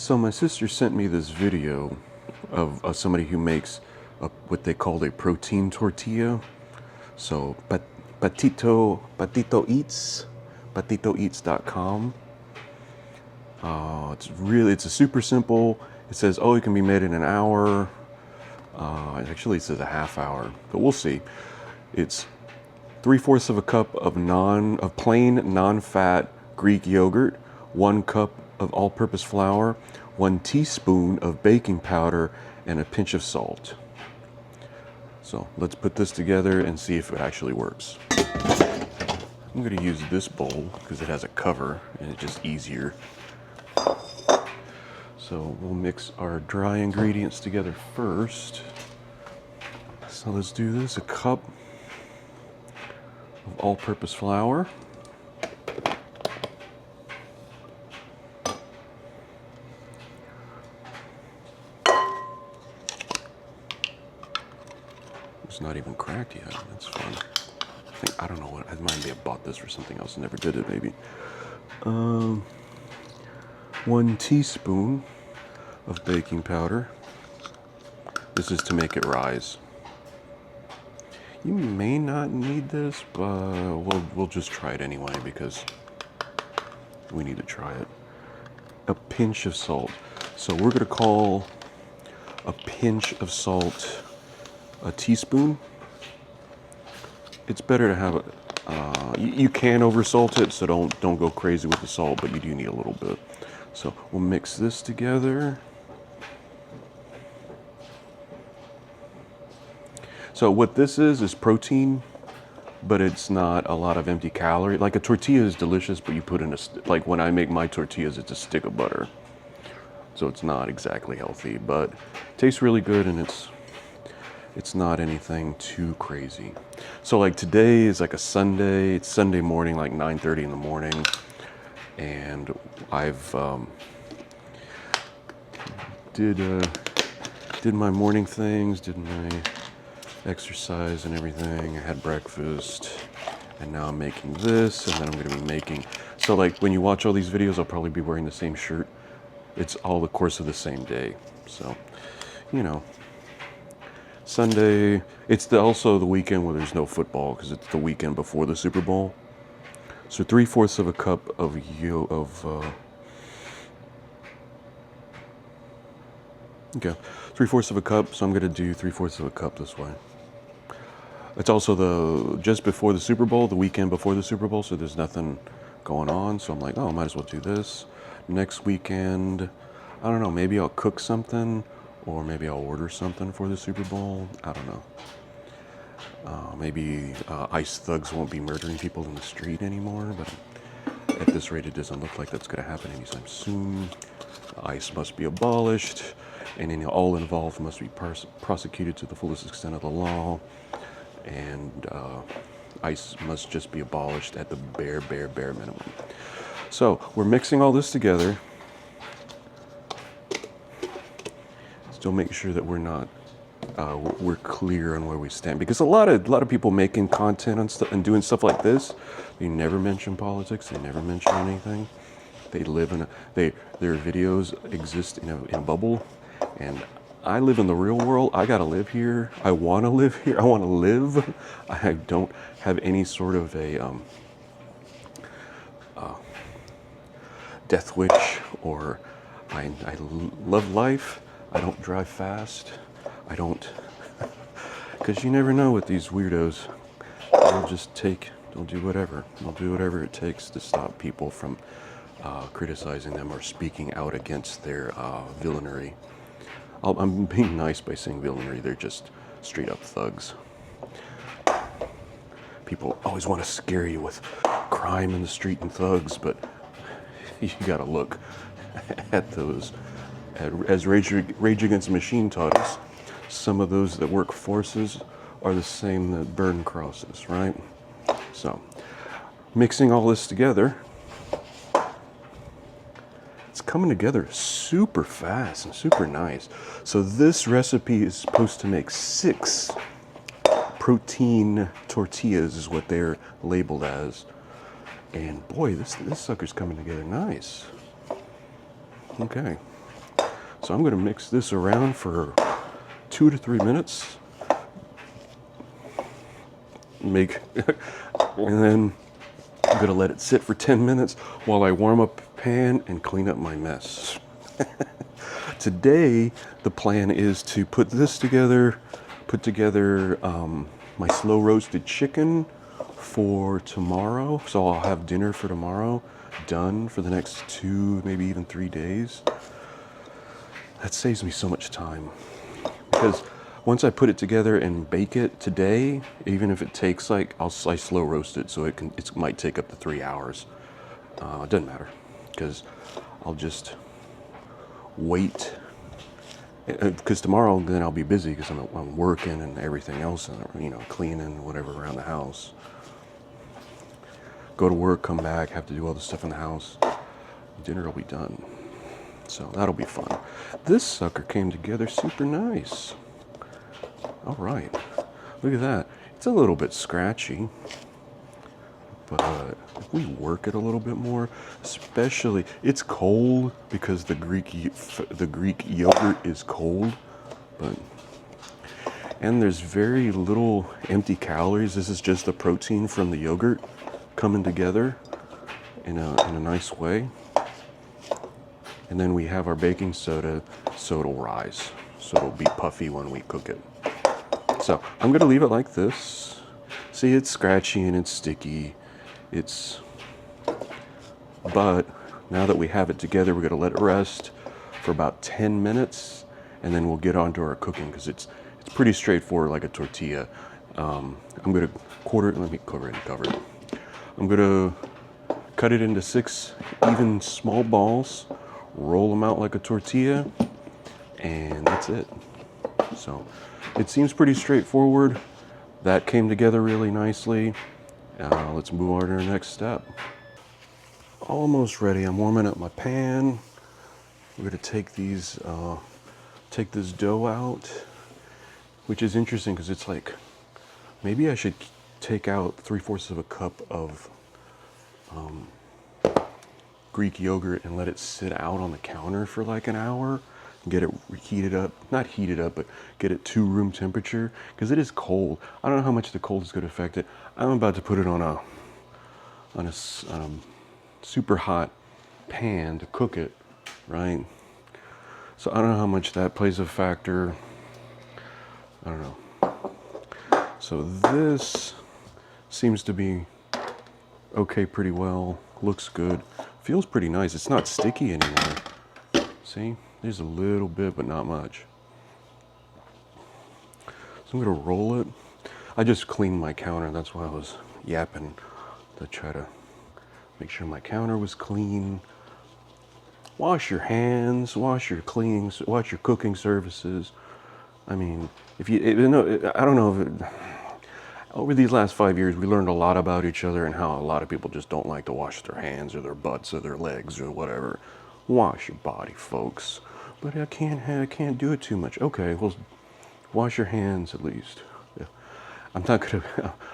So my sister sent me this video of somebody who makes what they call a protein tortilla. So Patito Eats, patitoeats.com. It's a super simple. It says, oh, it can be made in an hour. Actually, it says a half hour, but we'll see. It's 3/4 of a cup of plain non-fat Greek yogurt, 1 cup of all-purpose flour, 1 teaspoon of baking powder, and a pinch of salt. So let's put this together and see if it actually works. I'm going to use this bowl because it has a cover and it's just easier. So we'll mix our dry ingredients together first. So let's do this. A cup of all-purpose flour. It's not even cracked yet. That's fun. I don't know what. I might have bought this for something else and never did it. Maybe. 1 teaspoon of baking powder. This is to make it rise. You may not need this, but we'll just try it anyway because we need to try it. A pinch of salt. So we're gonna call a pinch of salt a teaspoon. It's better to have you can oversalt it, so don't go crazy with the salt, but you do need a little bit. So we'll mix this together. So what this is protein, but it's not a lot of empty calorie. Like a tortilla is delicious, but you put in like when I make my tortillas, it's a stick of butter. So it's not exactly healthy, but it tastes really good, and it's not anything too crazy. So like today is like a Sunday. It's Sunday morning, like 9:30 in the morning, and I've did my morning things, did my exercise and everything. I had breakfast, and now I'm making this, and then I'm going to be making. So like when you watch all these videos, I'll probably be wearing the same shirt. It's all the course of the same day. So, you know. Sunday, it's also the weekend where there's no football because it's the weekend before the Super Bowl. So 3/4 of a cup of okay, 3/4 of a cup. So I'm gonna do 3/4 of a cup this way. It's also just before the Super Bowl, the weekend before the Super Bowl. So there's nothing going on. So I'm like, oh, I might as well do this. Next weekend, I don't know. Maybe I'll cook something. Or maybe I'll order something for the Super Bowl. I don't know. Maybe ICE thugs won't be murdering people in the street anymore, but at this rate, it doesn't look like that's going to happen anytime soon. ICE must be abolished, and then all involved must be prosecuted to the fullest extent of the law, and ICE must just be abolished at the bare minimum. So we're mixing all this together. Still make sure that we're not we're clear on where we stand, because a lot of people making content on stuff and doing stuff like this, they never mention politics, they never mention anything. They live in their videos exist in a bubble, and I live in the real world. I gotta live here. I want to live here. I want to live. I don't have any sort of a death wish, or I love life. I don't drive fast. I don't, because you never know with these weirdos. They'll do whatever. They'll do whatever it takes to stop people from criticizing them or speaking out against their villainy. I'm being nice by saying villainy. They're just straight up thugs. People always want to scare you with crime in the street and thugs, but you gotta look at those. As Rage Against the Machine taught us, some of those that work forces are the same that burn crosses, right? So, mixing all this together, it's coming together super fast and super nice. So this recipe is supposed to make 6 protein tortillas, is what they're labeled as. And boy, this sucker's coming together nice. Okay. So I'm going to mix this around for 2 to 3 minutes. And then I'm going to let it sit for 10 minutes while I warm up the pan and clean up my mess. Today, the plan is to put together my slow roasted chicken for tomorrow. So I'll have dinner for tomorrow done for the next 2, maybe even 3 days. That saves me so much time, because once I put it together and bake it today, even if it takes I slow roast it, so it might take up to 3 hours. It doesn't matter, because I'll just wait. Because tomorrow, then I'll be busy because I'm working and everything else, and cleaning whatever around the house. Go to work, come back, have to do all the stuff in the house. Dinner will be done. So that'll be fun. This sucker came together super nice. All right, look at that. It's a little bit scratchy, but if we work it a little bit more, especially, it's cold because the Greek yogurt is cold, and there's very little empty calories. This is just the protein from the yogurt coming together in a nice way. And then we have our baking soda, so it'll rise. So it'll be puffy when we cook it. So I'm gonna leave it like this. See, it's scratchy and it's sticky. But now that we have it together, we're gonna let it rest for about 10 minutes, and then we'll get on to our cooking, because it's pretty straightforward, like a tortilla. I'm gonna let me cover it. I'm gonna cut it into 6 even small balls, roll them out like a tortilla, and that's it. So it seems pretty straightforward. That came together really nicely. Let's move on to our next step. Almost ready. I'm warming up my pan. We're gonna take this dough out, which is interesting because it's like, maybe I should take out 3/4 of a cup of Greek yogurt and let it sit out on the counter for like an hour and get it heated up, not heated up, but get it to room temperature, because it is cold. I don't know how much the cold is going to affect it. I'm about to put it on a super hot pan to cook it, right? So I don't know how much that plays a factor. I don't know. So this seems to be okay pretty well. Looks good. Feels pretty nice. It's not sticky anymore. See? There's a little bit, but not much. So I'm gonna roll it. I just cleaned my counter. That's why I was yapping, to try to make sure my counter was clean. Wash your hands, wash your cooking surfaces. I mean, I don't know over these last 5 years, we learned a lot about each other and how a lot of people just don't like to wash their hands or their butts or their legs or whatever. Wash your body, folks. But I can't do it too much. Okay, well, wash your hands at least. Yeah.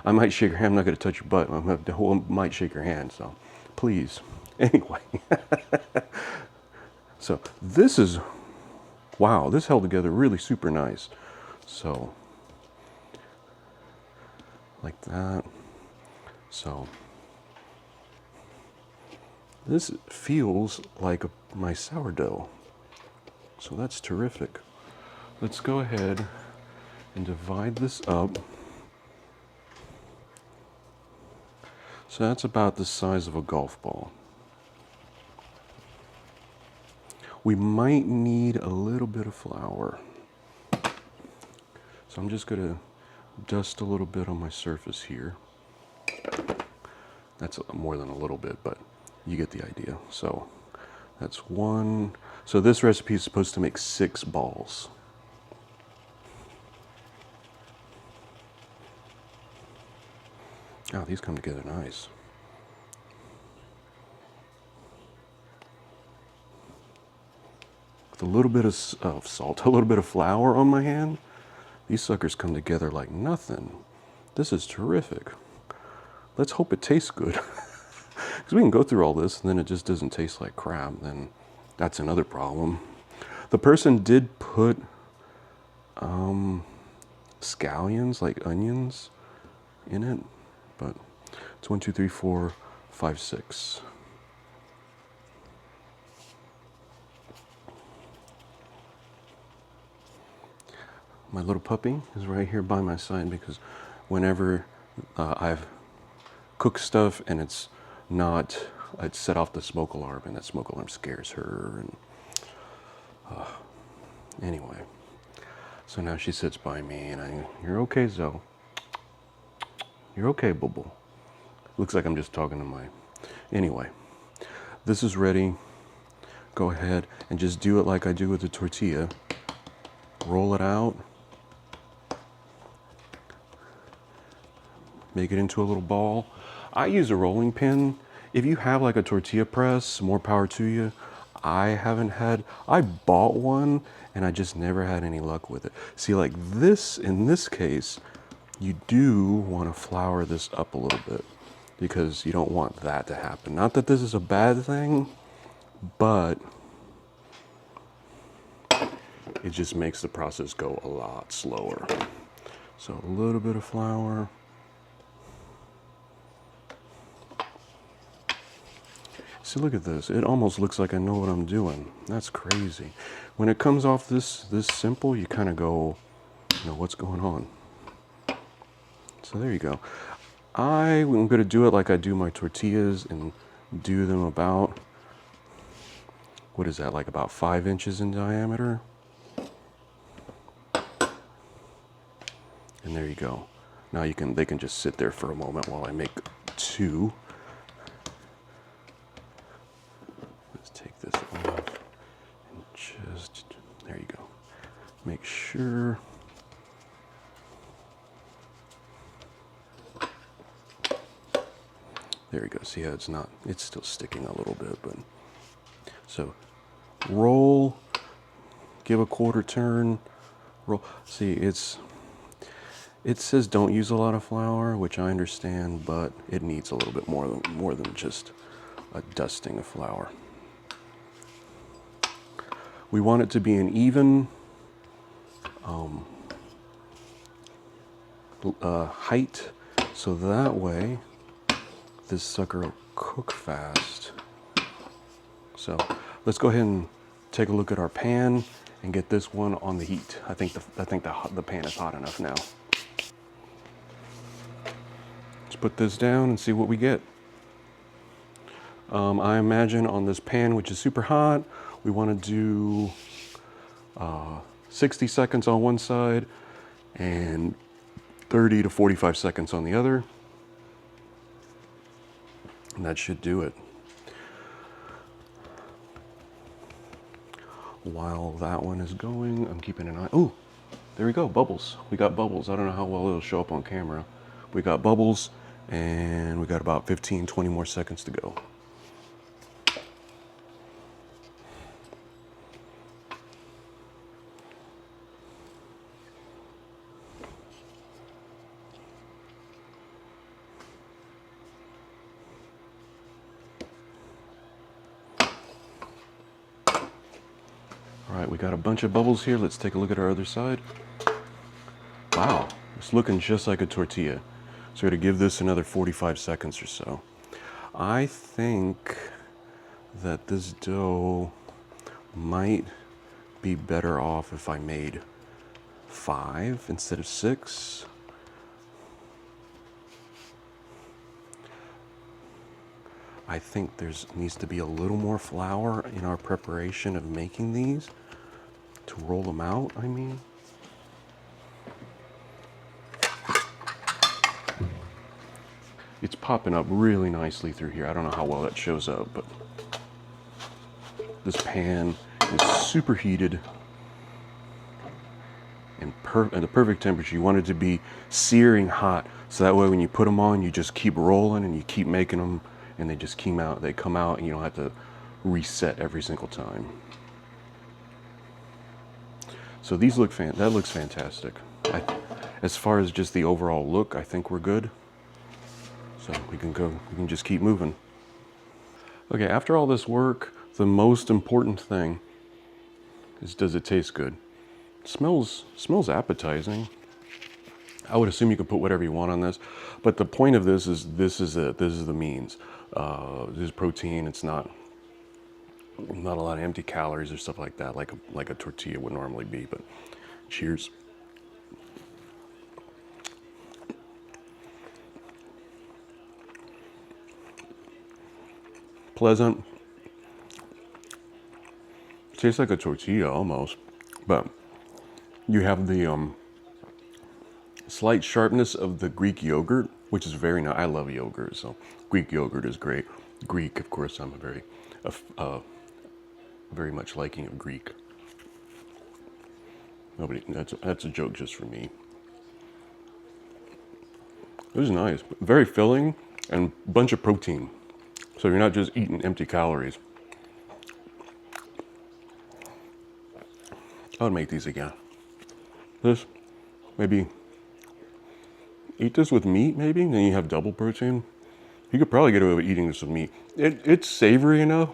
I might shake your hand. I'm not gonna touch your butt. I might shake your hand. So, please. Anyway. So wow, this held together really super nice. So, like that. So this feels like my sourdough. So that's terrific. Let's go ahead and divide this up. So that's about the size of a golf ball. We might need a little bit of flour. So I'm just gonna dust a little bit on my surface here. That's more than a little bit, but you get the idea. So that's one. So this recipe is supposed to make 6 balls. Oh, these come together nice. With a little bit of salt, a little bit of flour on my hand, these suckers come together like nothing. This is terrific. Let's hope it tastes good. Because we can go through all this and then it just doesn't taste like crap. Then that's another problem. The person did put scallions, like onions, in it, but it's 1, 2, 3, 4, 5, 6. My little puppy is right here by my side because whenever I've cooked stuff and it's not, I'd set off the smoke alarm, and that smoke alarm scares her. And anyway, so now she sits by me, and you're okay, Zoe. You're okay, Boo Boo. Looks like I'm just talking to my. Anyway, this is ready. Go ahead and just do it like I do with the tortilla. Roll it out. Make it into a little ball. I use a rolling pin. If you have like a tortilla press, more power to you. I bought one and I just never had any luck with it. See, like this, in this case, you do want to flour this up a little bit because you don't want that to happen. Not that this is a bad thing, but it just makes the process go a lot slower. So a little bit of flour. See, look at this. It almost looks like I know what I'm doing. That's crazy. When it comes off this simple, you kind of go, you know, what's going on? So there you go. I'm going to do it like I do my tortillas and do them about, what is that, like about 5 inches in diameter? And there you go. Now they can just sit there for a moment while I make 2. Take this off and just, there you go. Make sure. There you go. See how it's still sticking a little bit, but so roll, give a quarter turn, roll. See, it says don't use a lot of flour, which I understand, but it needs a little bit more than just a dusting of flour. We want it to be an even height, so that way this sucker will cook fast. So let's go ahead and take a look at our pan and get this one on the heat. I think the pan is hot enough now. Let's put this down and see what we get. I imagine on this pan, which is super hot, we want to do 60 seconds on one side and 30 to 45 seconds on the other. And that should do it. While that one is going, I'm keeping an eye. Oh, there we go, bubbles. We got bubbles. I don't know how well it'll show up on camera. We got bubbles, and we got about 15, 20 more seconds to go. All right, we got a bunch of bubbles here. Let's take a look at our other side. Wow, it's looking just like a tortilla. So we're gonna give this another 45 seconds or so. I think that this dough might be better off if I made 5 instead of 6. I think needs to be a little more flour in our preparation of making these to roll them out, I mean. It's popping up really nicely through here. I don't know how well that shows up, but this pan is super heated and the perfect temperature. You want it to be searing hot, so that way when you put them on, you just keep rolling and you keep making them, and they just come out, and you don't have to reset every single time. So these that looks fantastic. As far as just the overall look, I think we're good. So we can just keep moving. Okay, after all this work, the most important thing does it taste good? It smells appetizing. I would assume you can put whatever you want on this, but the point of this is this is the means. This is protein. It's not a lot of empty calories or stuff like that, like a tortilla would normally be. But cheers. Pleasant. Tastes like a tortilla almost, but you have the slight sharpness of the Greek yogurt, which is very nice. I love yogurt, so Greek yogurt is great. Greek, of course, I'm very much liking of Greek. Nobody, that's a joke just for me. It was nice, very filling, and a bunch of protein. So you're not just eating empty calories. I would make these again. This, maybe eat this with meat, maybe, then you have double protein. You could probably get away with eating this with meat. It's savory enough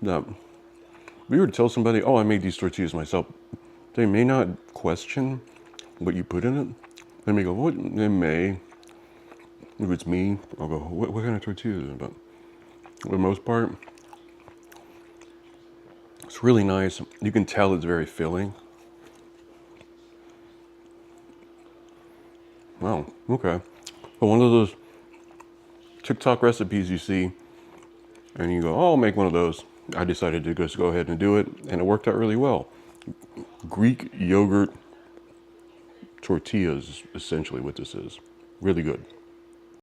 that if you were to tell somebody, oh, I made these tortillas myself, they may not question what you put in it. They may go, what? They may. If it's me, I'll go, what kind of tortilla is it? But for the most part, it's really nice. You can tell it's very filling. Wow, okay. But one of those TikTok recipes you see, and you go, oh, I'll make one of those. I decided to just go ahead and do it, and it worked out really well. Greek yogurt tortillas is essentially what this is. Really good.